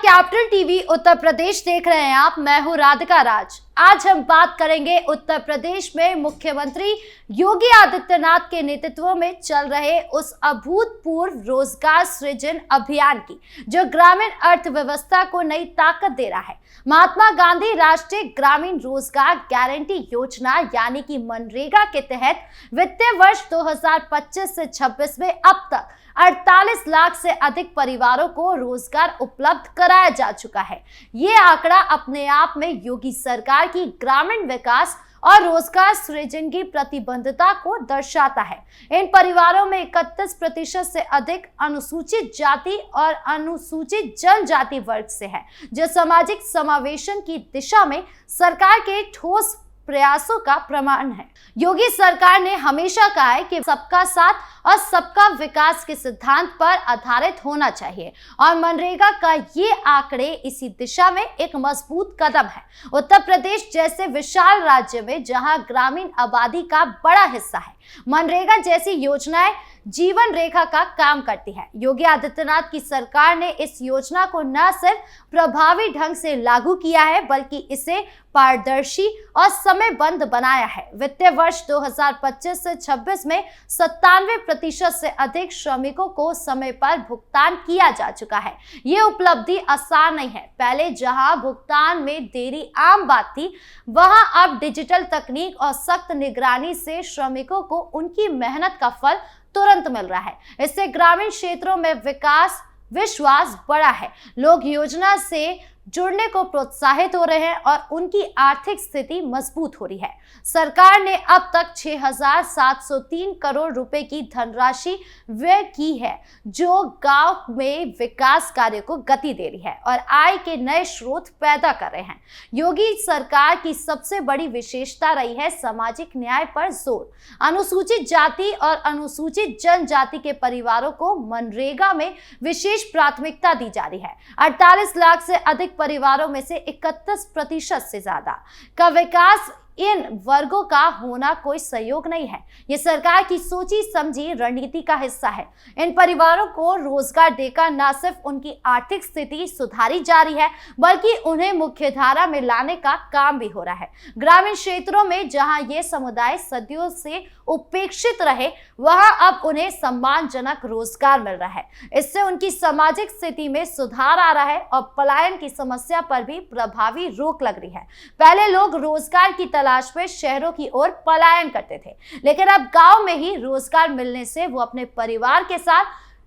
Capital TV Uttar Pradesh देख रहे हैं आप। मैं हूं राधिका राज। आज हम बात करेंगे उत्तर प्रदेश में मुख्यमंत्री योगी आदित्यनाथ के नेतृत्व में चल रहे उस अभूतपूर्व रोजगार सृजन अभियान की, जो ग्रामीण अर्थव्यवस्था को नई ताकत दे रहा है। महात्मा गांधी राष्ट्रीय ग्रामीण रोजगार गारंटी योजना यानी कि मनरेगा के तहत वित्तीय वर्ष 2025 से 26 में अब तक 48 लाख से अधिक परिवारों को रोजगार उपलब्ध कराया जा चुका है। ये आंकड़ा अपने आप में योगी सरकार की ग्रामीण विकास और रोजगार सृजन की प्रतिबद्धता को दर्शाता है। इन परिवारों में 31% से अधिक अनुसूचित जाति और अनुसूचित जनजाति वर्ग से है, जो सामाजिक समावेशन की दिशा में सरकार के ठोस प्रयासों का प्रमाण है। योगी सरकार ने हमेशा कहा है कि सबका साथ और सबका विकास के सिद्धांत पर आधारित होना चाहिए और मनरेगा का ये आंकड़े इसी दिशा में एक मजबूत कदम है। उत्तर प्रदेश जैसे विशाल राज्य में जहां ग्रामीण आबादी का बड़ा हिस्सा है, मनरेगा जैसी योजनाएं जीवन रेखा का काम करती है। योगी आदित्यनाथ की सरकार ने इस योजना को न सिर्फ प्रभावी ढंग से लागू किया है, बल्कि इसे पारदर्शी और समयबद्ध बनाया है। वित्तीय वर्ष 2025 से 26 में 97% से अधिक श्रमिकों को समय पर भुगतान किया जा चुका है। ये उपलब्धि आसान नहीं है। पहले जहां भुगतान में देरी आम बात थी, वहां अब डिजिटल तकनीक और सख्त निगरानी से श्रमिकों को उनकी मेहनत का फल तुरंत मिल रहा है। इससे ग्रामीण क्षेत्रों में विकास विश्वास बढ़ा है। लोग योजना से जुड़ने को प्रोत्साहित हो रहे हैं और उनकी आर्थिक स्थिति मजबूत हो रही है। सरकार ने अब तक 6,703 करोड़ रुपए की धनराशि व्यय की है, जो गांव में विकास कार्य को गति दे रही है और आय के नए स्रोत पैदा कर रहे हैं। योगी सरकार की सबसे बड़ी विशेषता रही है सामाजिक न्याय पर जोर। अनुसूचित जाति और अनुसूचित जनजाति के परिवारों को मनरेगा में विशेष प्राथमिकता दी जा रही है। 48 लाख से अधिक परिवारों में से 31% से ज्यादा का विकास इन वर्गों का होना कोई सहयोग नहीं है। ये सरकार की सोची समझी रणनीति का हिस्सा है। इन परिवारों को रोजगार देकर न सिर्फ उनकी आर्थिक स्थिति सुधारी जा रही है, बल्कि उन्हें मुख्यधारा में लाने का काम भी हो रहा है। ग्रामीण क्षेत्रों में जहां ये समुदाय सदियों से उपेक्षित रहे, वहां अब उन्हें सम्मानजनक रोजगार मिल रहा है। इससे उनकी सामाजिक स्थिति में सुधार आ रहा है और पलायन की समस्या पर भी प्रभावी रोक लग रही है। पहले लोग रोजगार की तलाश में शहरों की ओर पलायन करते थे, लेकिन अब गांव में ही रोजगार मिलने से वो अपने परिवार के साथ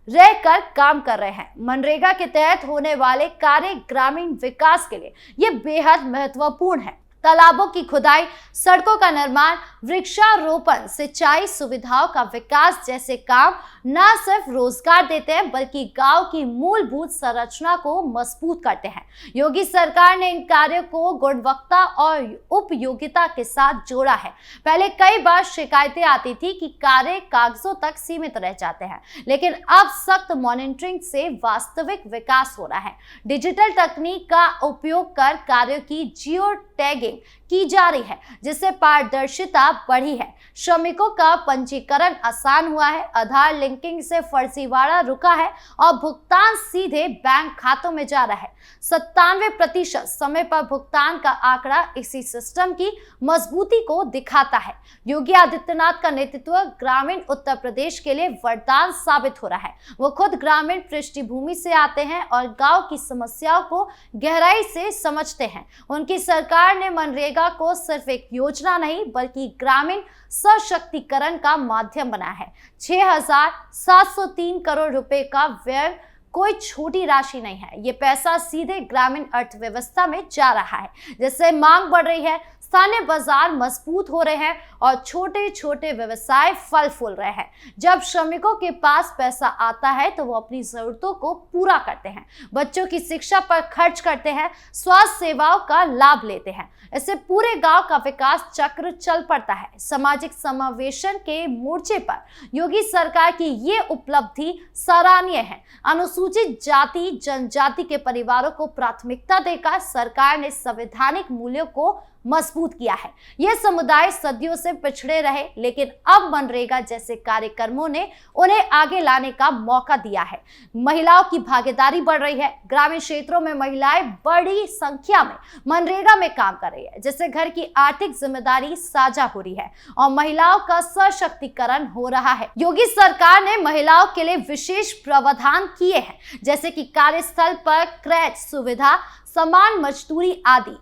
रहकर काम कर रहे हैं। मनरेगा के तहत होने वाले कार्य ग्रामीण विकास के लिए ये बेहद महत्वपूर्ण है। तालाबों की खुदाई, सड़कों का निर्माण, वृक्षारोपण, सिंचाई सुविधाओं का विकास जैसे काम न सिर्फ रोजगार देते हैं, बल्कि गांव की मूलभूत संरचना को मजबूत करते हैं। योगी सरकार ने इन कार्यों को गुणवत्ता और उपयोगिता के साथ जोड़ा है। पहले कई बार शिकायतें आती थी कि कार्य कागजों तक सीमित रह जाते हैं, लेकिन अब सख्त मॉनिटरिंग से वास्तविक विकास हो रहा है। डिजिटल तकनीक का उपयोग कर कार्यों की जियो टैगिंग की जा रही है, जिससे पारदर्शिता बढ़ी है। श्रमिकों का पंजीकरण आसान हुआ है, आधार लिंकिंग से फर्जीवाड़ा रुका है और भुगतान सीधे बैंक खातों में जा रहा है। 97% समय पर भुगतान का आंकड़ा इसी सिस्टम की मजबूती को दिखाता है। योगी आदित्यनाथ का नेतृत्व ग्रामीण उत्तर प्रदेश के लिए वरदान साबित हो रहा है। वो खुद ग्रामीण पृष्ठभूमि से आते हैं और गांव की समस्याओं को गहराई से समझते हैं। उनकी सरकार ने मनरेगा को सिर्फ एक योजना नहीं, बल्कि ग्रामीण सशक्तिकरण का माध्यम बनाया है। 6,703 करोड़ रुपए का व्यय कोई छोटी राशि नहीं है। ये पैसा सीधे ग्रामीण अर्थव्यवस्था में जा रहा है, जिससे मांग बढ़ रही है, स्थानीय बाजार मजबूत हो रहे हैं और छोटे छोटे व्यवसाय फल फूल रहे हैं। जब श्रमिकों के पास पैसा आता है तो वो अपनी जरूरतों को पूरा करते हैं, बच्चों की शिक्षा पर खर्च करते हैं, स्वास्थ्य सेवाओं का लाभ लेते हैं। इससे पूरे गांव का विकास चक्र चल पड़ता है। सामाजिक समावेशन के मोर्चे पर योगी सरकार की ये उपलब्धि सराहनीय है। अनुसूचित जाति जनजाति के परिवारों को प्राथमिकता देकर सरकार ने संवैधानिक मूल्यों को मजबूत किया है। यह समुदाय सदियों से पिछड़े रहे, लेकिन अब मनरेगा जैसे कार्यक्रमों ने उन्हें आगे लाने का मौका दिया है। महिलाओं की भागीदारी बढ़ रही है। ग्रामीण क्षेत्रों में महिलाएं बड़ी संख्या में मनरेगा में काम कर रही है, जिससे घर की आर्थिक जिम्मेदारी साझा हो रही है और महिलाओं का सशक्तिकरण हो रहा है। योगी सरकार ने महिलाओं के लिए विशेष प्रावधान किए हैं, जैसे कि कार्यस्थल पर क्रैच सुविधा, समान मजदूरी आदि।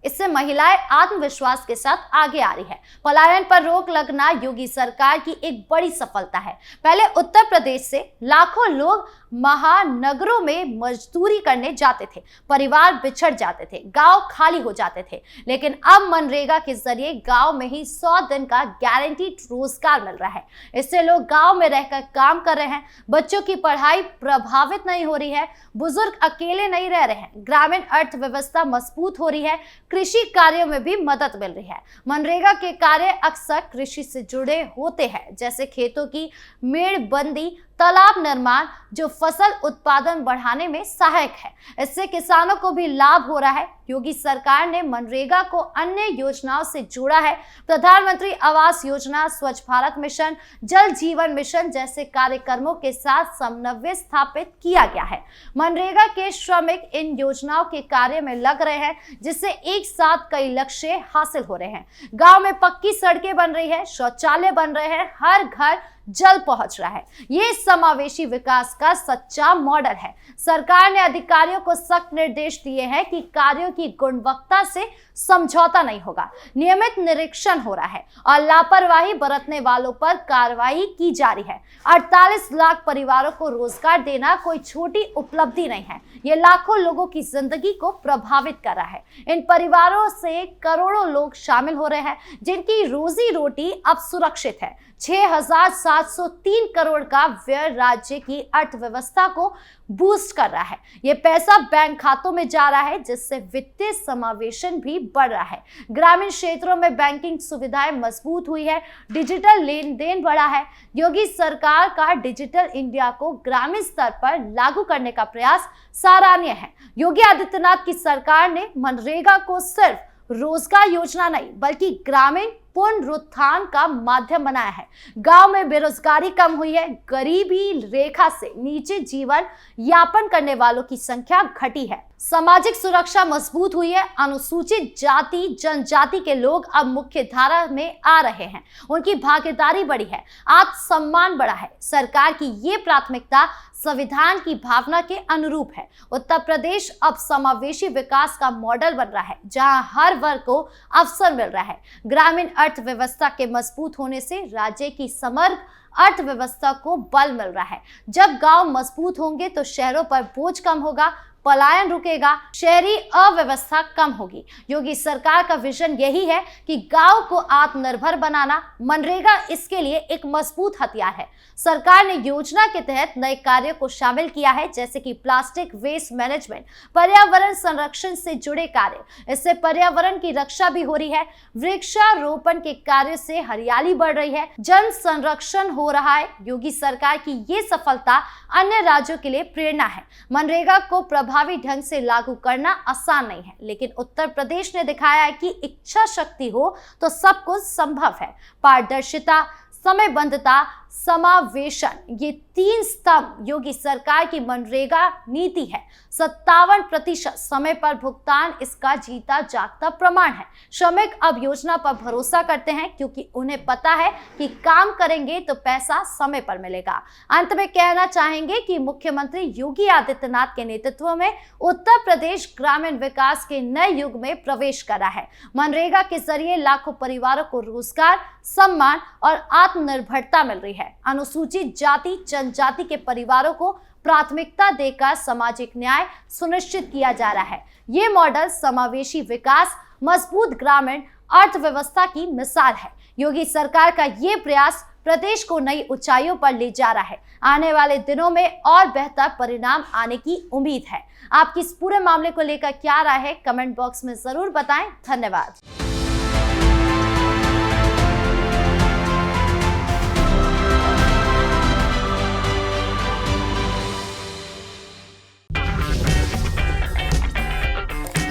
इससे महिलाएं आत्मविश्वास के साथ आगे आ रही है। पलायन पर रोक लगना योगी सरकार की एक बड़ी सफलता है। पहले उत्तर प्रदेश से लाखों लोग महानगरों में मजदूरी करने जाते थे, परिवार बिछड़ जाते थे, गांव खाली हो जाते थे, लेकिन अब मनरेगा के जरिए गांव में ही 100 दिन का गारंटीड रोजगार मिल रहा है। इससे लोग गांव में रहकर काम कर रहे हैं, बच्चों की पढ़ाई प्रभावित नहीं हो रही है, बुजुर्ग अकेले नहीं रह रहे हैं, ग्रामीण अर्थव्यवस्था मजबूत हो रही है, कृषि कार्यों में भी मदद मिल रही है। मनरेगा के कार्य अक्सर कृषि से जुड़े होते हैं, जैसे खेतों की मेड़बंदी, तालाब निर्माण, जो फसल उत्पादन बढ़ाने में सहायक है। इससे किसानों को भी लाभ हो रहा है। योगी सरकार ने मनरेगा को अन्य योजनाओं से जोड़ा है। प्रधानमंत्री आवास योजना, स्वच्छ भारत मिशन, जल जीवन मिशन जैसे कार्यक्रमों के साथ समन्वय स्थापित किया गया है। मनरेगा के श्रमिक इन योजनाओं के कार्य में लग रहे हैं, जिससे एक साथ कई लक्ष्य हासिल हो रहे हैं। गांव में पक्की सड़कें बन रही है, शौचालय बन रहे हैं, हर घर जल पहुंच रहा है। ये समावेशी विकास का सच्चा मॉडल है। सरकार ने अधिकारियों को सख्त निर्देश दिए हैं कि कार्यों की गुणवत्ता से समझौता नहीं होगा, नियमित निरीक्षण हो रहा है और लापरवाही बरतने वालों पर कार्रवाई की जा रही है। 48 लाख परिवारों को रोजगार देना कोई छोटी उपलब्धि नहीं है, ये लाखों लोगों की जिंदगी को प्रभावित कर रहा है। इन परिवारों से करोड़ों लोग शामिल हो रहे हैं, जिनकी रोजी रोटी अब सुरक्षित है। 6,703 करोड़ का व्यय राज्य की अर्थव्यवस्था को बूस्ट कर रहा है। ये पैसा बैंक खातों में जा रहा है, जिससे वित्तीय समावेशन भी बढ़ रहा है। ग्रामीण क्षेत्रों में बैंकिंग सुविधाएं मजबूत हुई है, डिजिटल लेन देन बढ़ा है। योगी सरकार का डिजिटल इंडिया को ग्रामीण स्तर पर लागू करने का प्रयास सराहनीय है। योगी आदित्यनाथ की सरकार ने मनरेगा को सिर्फ रोजगार योजना नहीं, बल्कि ग्रामीण पुनरुत्थान का माध्यम बनाया है। गांव में बेरोजगारी कम हुई है, गरीबी रेखा से नीचे जीवन यापन करने वालों की संख्या घटी है, सामाजिक सुरक्षा मजबूत हुई है। अनुसूचित जाति जनजाति के लोग अब मुख्य धारा में आ रहे हैं, उनकी भागीदारी बढ़ी है, आत्मसम्मान बढ़ा है। सरकार की ये प्राथमिकता संविधान की भावना के अनुरूप है। उत्तर प्रदेश अब समावेशी विकास का मॉडल बन रहा है, जहां हर वर्ग को अवसर मिल रहा है। ग्रामीण अर्थव्यवस्था के मजबूत होने से राज्य की समग्र अर्थव्यवस्था को बल मिल रहा है। जब गांव मजबूत होंगे तो शहरों पर बोझ कम होगा, पलायन रुकेगा, शहरी अव्यवस्था कम होगी। योगी सरकार का विजन यही है कि गांव को आत्मनिर्भर बनाना। मनरेगा इसके लिए एक मजबूत हथियार है। सरकार ने योजना के तहत नए कार्यों को शामिल किया है, जैसे कि प्लास्टिक वेस्ट मैनेजमेंट, पर्यावरण संरक्षण से जुड़े कार्य। इससे पर्यावरण की रक्षा भी हो रही है। वृक्षारोपण के कार्य से हरियाली बढ़ रही है, जन संरक्षण हो रहा है। योगी सरकार की ये सफलता अन्य राज्यों के लिए प्रेरणा है। मनरेगा को प्रभावी ढंग से लागू करना आसान नहीं है, लेकिन उत्तर प्रदेश ने दिखाया है कि इच्छा शक्ति हो तो सब कुछ संभव है। पारदर्शिता, समयबद्धता, समावेशन, ये 3 स्तंभ योगी सरकार की मनरेगा नीति है। 57% समय पर भुगतान इसका जीता जागता प्रमाण है। श्रमिक अब योजना पर भरोसा करते हैं, क्योंकि उन्हें पता है कि काम करेंगे तो पैसा समय पर मिलेगा। अंत में कहना चाहेंगे कि मुख्यमंत्री योगी आदित्यनाथ के नेतृत्व में उत्तर प्रदेश ग्रामीण विकास के नए युग में प्रवेश कर रहा है। मनरेगा के जरिए लाखों परिवारों को रोजगार, सम्मान और आत्मनिर्भरता मिल रही है। अनुसूचित जाति जनजाति के परिवारों को प्राथमिकता देकर सामाजिक न्याय सुनिश्चित किया जा रहा है। ये मॉडल समावेशी विकास, मजबूत ग्रामीण अर्थव्यवस्था की मिसाल है। योगी सरकार का ये प्रयास प्रदेश को नई ऊंचाइयों पर ले जा रहा है। आने वाले दिनों में और बेहतर परिणाम आने की उम्मीद है। आपकी इस पूरे मामले को लेकर क्या राय है, कमेंट बॉक्स में जरूर बताएं। धन्यवाद।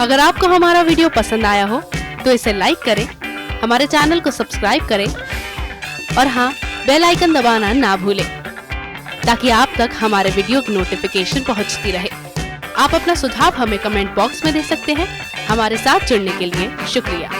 अगर आपको हमारा वीडियो पसंद आया हो तो इसे लाइक करें, हमारे चैनल को सब्सक्राइब करें और हाँ, बेल आइकन दबाना ना भूलें ताकि आप तक हमारे वीडियो की नोटिफिकेशन पहुंचती रहे। आप अपना सुझाव हमें कमेंट बॉक्स में दे सकते हैं। हमारे साथ जुड़ने के लिए शुक्रिया।